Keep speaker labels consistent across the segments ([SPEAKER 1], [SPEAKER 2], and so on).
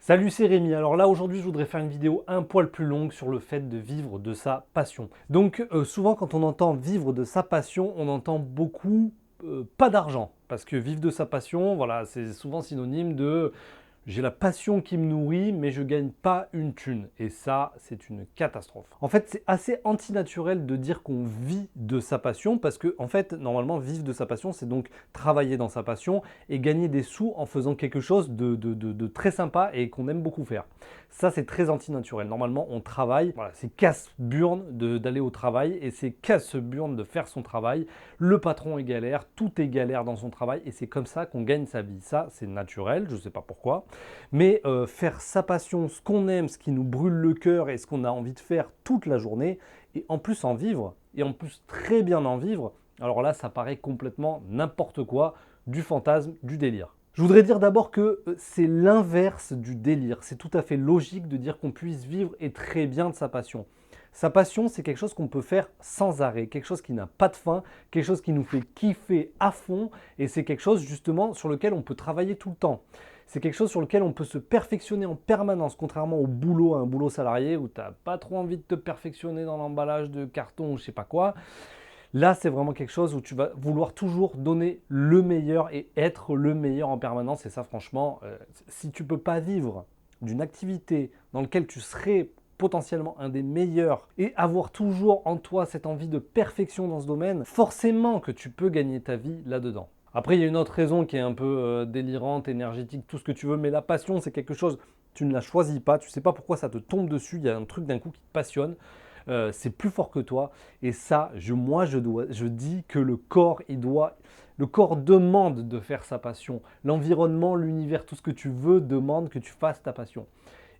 [SPEAKER 1] Salut, c'est Rémi. Alors là, aujourd'hui, je voudrais faire une vidéo un poil plus longue sur le fait de vivre de sa passion. Donc, souvent, quand on entend vivre de sa passion, on entend beaucoup pas d'argent. Parce que vivre de sa passion, voilà, c'est souvent synonyme de j'ai la passion qui me nourrit, mais je gagne pas une thune. Et ça, c'est une catastrophe. En fait, c'est assez antinaturel de dire qu'on vit de sa passion, parce que, en fait, normalement, vivre de sa passion, c'est donc travailler dans sa passion et gagner des sous en faisant quelque chose de très sympa et qu'on aime beaucoup faire. Ça, c'est très antinaturel. Normalement, on travaille, voilà, c'est casse-burne d'aller au travail et c'est casse-burne de faire son travail. Le patron est galère, tout est galère dans son travail et c'est comme ça qu'on gagne sa vie. Ça, c'est naturel, je ne sais pas pourquoi. Mais faire sa passion, ce qu'on aime, ce qui nous brûle le cœur et ce qu'on a envie de faire toute la journée, et en plus en vivre, et en plus très bien en vivre, alors là, ça paraît complètement n'importe quoi, du fantasme, du délire. Je voudrais dire d'abord que c'est l'inverse du délire. C'est tout à fait logique de dire qu'on puisse vivre et très bien de sa passion. Sa passion, c'est quelque chose qu'on peut faire sans arrêt, quelque chose qui n'a pas de fin, quelque chose qui nous fait kiffer à fond, et c'est quelque chose justement sur lequel on peut travailler tout le temps. C'est quelque chose sur lequel on peut se perfectionner en permanence, contrairement au boulot, à un boulot salarié où tu n'as pas trop envie de te perfectionner dans l'emballage de carton ou je sais pas quoi. Là, c'est vraiment quelque chose où tu vas vouloir toujours donner le meilleur et être le meilleur en permanence. Et ça, franchement, si tu ne peux pas vivre d'une activité dans laquelle tu serais potentiellement un des meilleurs et avoir toujours en toi cette envie de perfection dans ce domaine, forcément que tu peux gagner ta vie là-dedans. Après, il y a une autre raison qui est un peu délirante, énergétique, tout ce que tu veux, mais la passion, c'est quelque chose, tu ne la choisis pas, tu ne sais pas pourquoi ça te tombe dessus, il y a un truc d'un coup qui te passionne, c'est plus fort que toi, et ça, je dis que le corps demande de faire sa passion, l'environnement, l'univers, tout ce que tu veux demande que tu fasses ta passion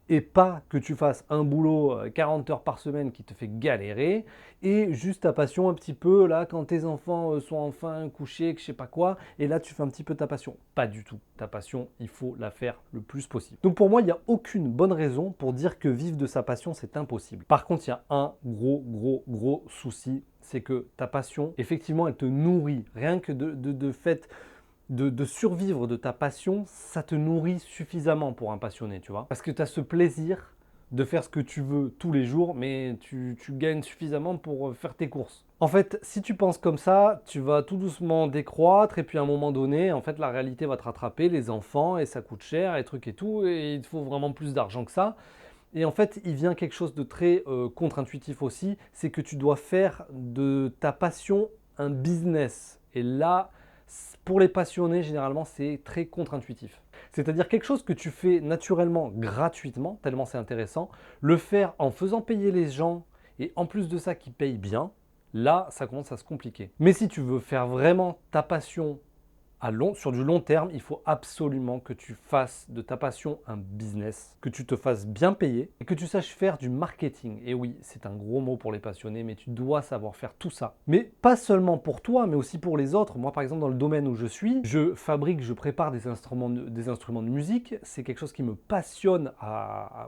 [SPEAKER 1] et pas que tu fasses un boulot 40 heures par semaine qui te fait galérer et juste ta passion un petit peu là quand tes enfants sont enfin couchés, que je sais pas quoi, et là tu fais un petit peu ta passion. Pas du tout. Ta passion, il faut la faire le plus possible. Donc pour moi, il n'y a aucune bonne raison pour dire que vivre de sa passion, c'est impossible. Par contre, il y a un gros souci, c'est que ta passion, effectivement, elle te nourrit. Rien que de fait de survivre de ta passion, ça te nourrit suffisamment pour un passionné, tu vois. Parce que tu as ce plaisir de faire ce que tu veux tous les jours, mais tu gagnes suffisamment pour faire tes courses. En fait, si tu penses comme ça, tu vas tout doucement décroître et puis à un moment donné, en fait, la réalité va te rattraper, les enfants, et ça coûte cher, et trucs et tout, et il te faut vraiment plus d'argent que ça. Et en fait, il vient quelque chose de très contre-intuitif aussi, c'est que tu dois faire de ta passion un business. Et là, pour les passionnés, généralement, c'est très contre-intuitif. C'est-à-dire quelque chose que tu fais naturellement, gratuitement, tellement c'est intéressant, le faire en faisant payer les gens et en plus de ça qui payent bien, là, ça commence à se compliquer. Mais si tu veux faire vraiment ta passion sur du long terme, il faut absolument que tu fasses de ta passion un business, que tu te fasses bien payer et que tu saches faire du marketing. Et oui, c'est un gros mot pour les passionnés, mais tu dois savoir faire tout ça. Mais pas seulement pour toi, mais aussi pour les autres. Moi, par exemple, dans le domaine où je suis, je prépare des instruments de musique. C'est quelque chose qui me passionne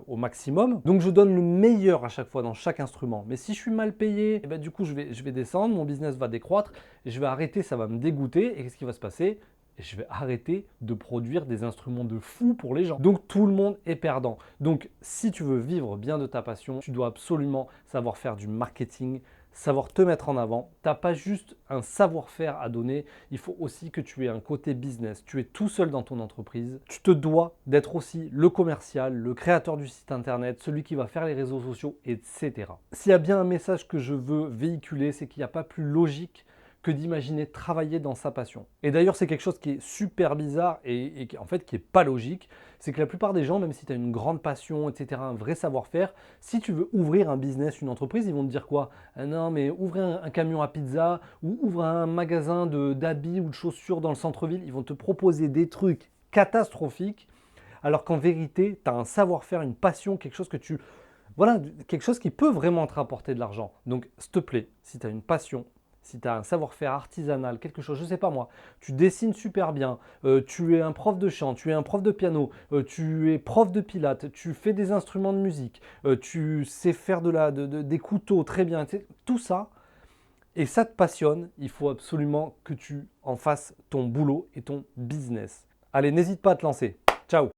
[SPEAKER 1] au maximum. Donc, je donne le meilleur à chaque fois dans chaque instrument. Mais si je suis mal payé, eh ben, du coup, je vais descendre, mon business va décroître, et je vais arrêter, ça va me dégoûter. Et qu'est-ce qui va se passer? Et je vais arrêter de produire des instruments de fou pour les gens. Donc tout le monde est perdant. Donc si tu veux vivre bien de ta passion, tu dois absolument savoir faire du marketing, savoir te mettre en avant. Tu n'as pas juste un savoir-faire à donner, il faut aussi que tu aies un côté business. Tu es tout seul dans ton entreprise. Tu te dois d'être aussi le commercial, le créateur du site internet, celui qui va faire les réseaux sociaux, etc. S'il y a bien un message que je veux véhiculer, c'est qu'il n'y a pas plus logique que d'imaginer travailler dans sa passion. Et d'ailleurs, c'est quelque chose qui est super bizarre et qui, en fait, qui n'est pas logique. C'est que la plupart des gens, même si tu as une grande passion, etc., un vrai savoir-faire, si tu veux ouvrir un business, une entreprise, ils vont te dire quoi? Ah non, mais ouvre un camion à pizza ou ouvre un magasin d'habits ou de chaussures dans le centre-ville. Ils vont te proposer des trucs catastrophiques, alors qu'en vérité, tu as un savoir-faire, une passion, quelque chose que tu... Voilà, quelque chose qui peut vraiment te rapporter de l'argent. Donc, s'il te plaît, si tu as une passion, si tu as un savoir-faire artisanal, quelque chose, je ne sais pas moi, tu dessines super bien, tu es un prof de chant, tu es un prof de piano, tu es prof de pilates, tu fais des instruments de musique, tu sais faire des couteaux très bien, tout ça, et ça te passionne, il faut absolument que tu en fasses ton boulot et ton business. Allez, n'hésite pas à te lancer. Ciao!